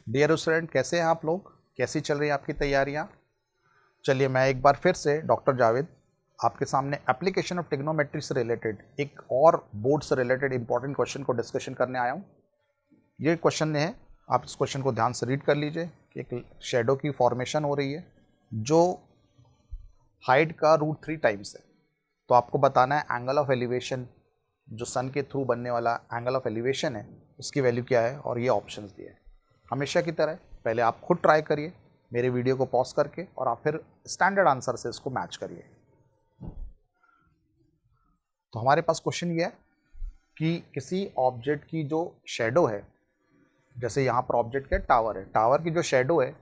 Dear student, कैसे हैं आप लोग? कैसी चल रही है आपकी तैयारियां? चलिए मैं एक बार फिर से डॉक्टर जावेद आपके सामने एप्लीकेशन ऑफ ट्रिग्नोमेट्री से रिलेटेड एक और बोर्ड से रिलेटेड इंपॉर्टेंट क्वेश्चन को डिस्कशन करने आया हूं। ये क्वेश्चन है, आप इस क्वेश्चन को ध्यान से रीड कर लीजिए कि एक शेडो की फॉर्मेशन हो रही है जो हाइट का √3 टाइम्स है। तो आपको बताना है एंगल ऑफ एलिवेशन, जो सन के थ्रू बनने वाला एंगल ऑफ एलिवेशन है उसकी वैल्यू क्या है, और ये ऑप्शंस दिए हैं। हमेशा की तरह पहले आप खुद ट्राई करिए मेरे वीडियो को पॉज करके, और आप फिर स्टैंडर्ड आंसर से इसको मैच करिए। तो हमारे पास क्वेश्चन ये है कि किसी ऑब्जेक्ट की जो शेडो है, जैसे यहाँ पर ऑब्जेक्ट का टावर है, टावर की जो शेडो है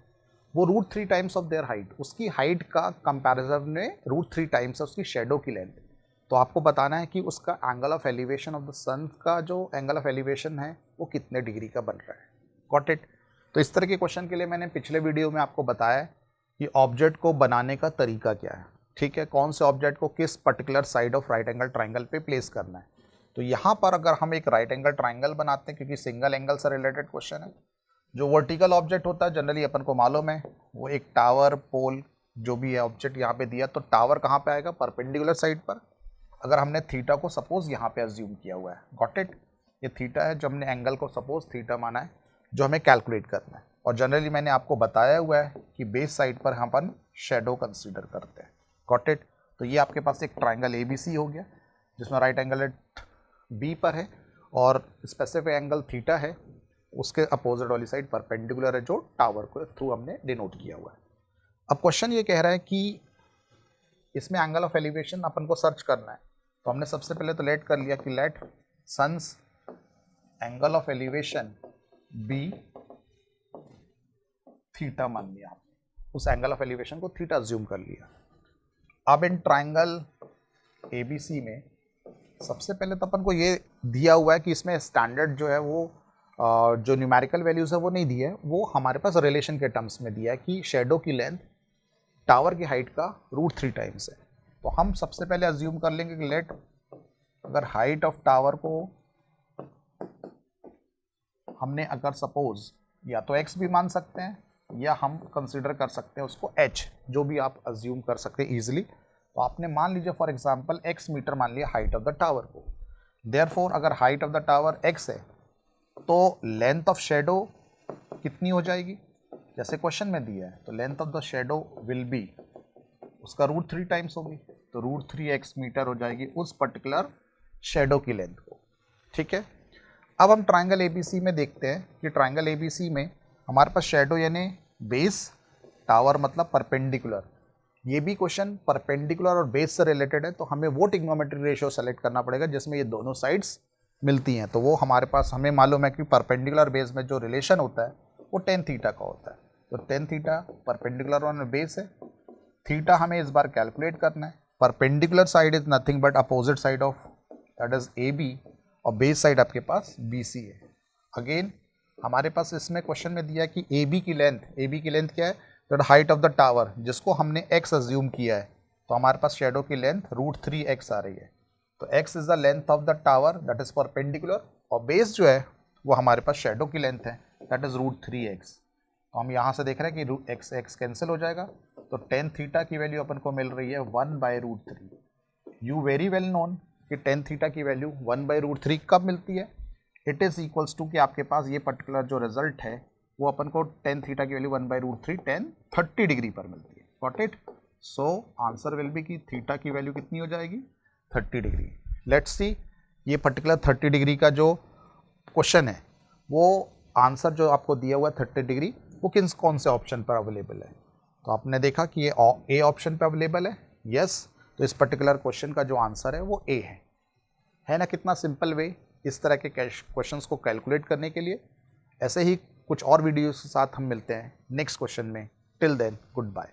वो √3 टाइम्स ऑफ देयर हाइट, उसकी हाइट का कंपैरिजन में √3 टाइम्स है उसकी शेडो की लेंथ। तो आपको बताना है कि उसका angle of elevation of the sun का जो एंगल ऑफ एलिवेशन है वो कितने डिग्री का बन रहा है। Got it? तो इस तरह के क्वेश्चन के लिए मैंने पिछले वीडियो में आपको बताया कि ऑब्जेक्ट को बनाने का तरीका क्या है, ठीक है, कौन से ऑब्जेक्ट को किस particular side of right angle triangle पे प्लेस करना है। तो यहाँ पर अगर हम एक राइट एंगल ट्राइंगल बनाते हैं, क्योंकि सिंगल एंगल से रिलेटेड क्वेश्चन है, जो वर्टिकल ऑब्जेक्ट होता है जनरली अपन को मालूम है वो एक टावर, पोल, जो भी है ऑब्जेक्ट यहाँ पे दिया, तो टावर कहाँ पे आएगा? परपेंडिकुलर साइड पर। अगर हमने थीटा को सपोज यहाँ पे अज्यूम किया हुआ है, गॉट इट, ये थीटा है जो हमने एंगल को सपोज थीटा माना है, जो हमें कैलकुलेट करना है। और जनरली मैंने आपको बताया हुआ है कि बेस साइड पर हम अपन शेडो कंसीडर करते हैं, गॉट इट। तो ये आपके पास एक ट्राइंगल ABC हो गया जिसमें राइट एंगल B पर है और स्पेसिफिक एंगल थीटा है, उसके अपोजिट वाली साइड परपेंडिकुलर है जो टावर को थ्रू हमने डिनोट किया हुआ है। अब क्वेश्चन ये कह रहा है कि इसमें एंगल ऑफ एलिवेशन अपन को सर्च करना है। तो हमने सबसे पहले तो लेट कर लिया कि let sun's angle of elevation be theta मान लिया, उस एंगल ऑफ एलिवेशन को थीटा अज्यूम कर लिया। अब इन ट्राइंगल ABC में सबसे पहले तो अपन को ये दिया हुआ है कि इसमें स्टैंडर्ड जो है वो जो न्यूमेरिकल वैल्यूज है वो नहीं दी है, वो हमारे पास रिलेशन के टर्म्स में दिया है कि शेडो की लेंथ टावर की हाइट का √3 टाइम्स है। तो हम सबसे पहले अज्यूम कर लेंगे कि लेट, अगर हाइट ऑफ टावर को हमने अगर सपोज या तो x भी मान सकते हैं या हम कंसीडर कर सकते हैं उसको h, जो भी आप अज्यूम कर सकते हैं इजीली। तो आपने मान लीजिए फॉर एग्जांपल x मीटर मान लिया हाइट ऑफ द टावर को। देयरफॉर अगर height of the tower x है तो लेंथ ऑफ शेडो कितनी हो जाएगी, जैसे क्वेश्चन में दिया है, तो length of the shadow will be, उसका √3 टाइम्स होगी, तो √3x मीटर हो जाएगी उस पर्टिकुलर शेडो की लेंथ को, ठीक है। अब हम ट्राइंगल ABC में देखते हैं कि ट्राइंगल ABC में हमारे पास शेडो यानी बेस, टावर मतलब परपेंडिकुलर। ये भी क्वेश्चन परपेंडिकुलर और बेस से रिलेटेड है, तो हमें वो ट्रिग्नोमेट्रिक रेशियो सेलेक्ट करना पड़ेगा जिसमें ये दोनों साइड्स मिलती हैं। तो वो हमारे पास, हमें मालूम है कि परपेंडिकुलर बेस में जो रिलेशन होता है वो tan थीटा का होता है। तो tan थीटा परपेंडिकुलर और बेस है, थीटा हमें इस बार कैलकुलेट करना है। Perpendicular side is nothing but opposite side of that is AB, और बेस साइड आपके पास BC है। अगेन हमारे पास इसमें क्वेश्चन में दिया है कि AB की लेंथ क्या है, that height of the tower, जिसको हमने x अज्यूम किया है। तो हमारे पास शेडो की लेंथ √3x आ रही है। तो x is the length of the tower that is perpendicular, और बेस जो है वो हमारे पास शेडो की लेंथ है दैट इज √3x। तो हम यहाँ से देख रहे हैं कि x कैंसिल हो जाएगा, तो tan थीटा की वैल्यू अपन को मिल रही है 1/√3। यू वेरी वेल नोन कि tan थीटा की वैल्यू 1/√3 कब मिलती है? इट इज इक्वल्स टू कि आपके पास ये पर्टिकुलर जो रिजल्ट है वो अपन को tan थीटा की वैल्यू 1/√3 tan 30 डिग्री पर मिलती है, got it. So answer will be कि थीटा की वैल्यू कितनी हो जाएगी? 30 डिग्री। लेट्स सी ये पर्टिकुलर 30 डिग्री का जो क्वेश्चन है वो आंसर जो आपको दिया हुआ है 30 डिग्री, वो कौन से ऑप्शन पर अवेलेबल है। तो आपने देखा कि ये A ऑप्शन पर अवेलेबल है, यस। तो इस पर्टिकुलर क्वेश्चन का जो आंसर है वो A है ना। कितना सिंपल वे इस तरह के क्वेश्चंस को कैलकुलेट करने के लिए। ऐसे ही कुछ और वीडियोस के साथ हम मिलते हैं नेक्स्ट क्वेश्चन में। Till then good bye.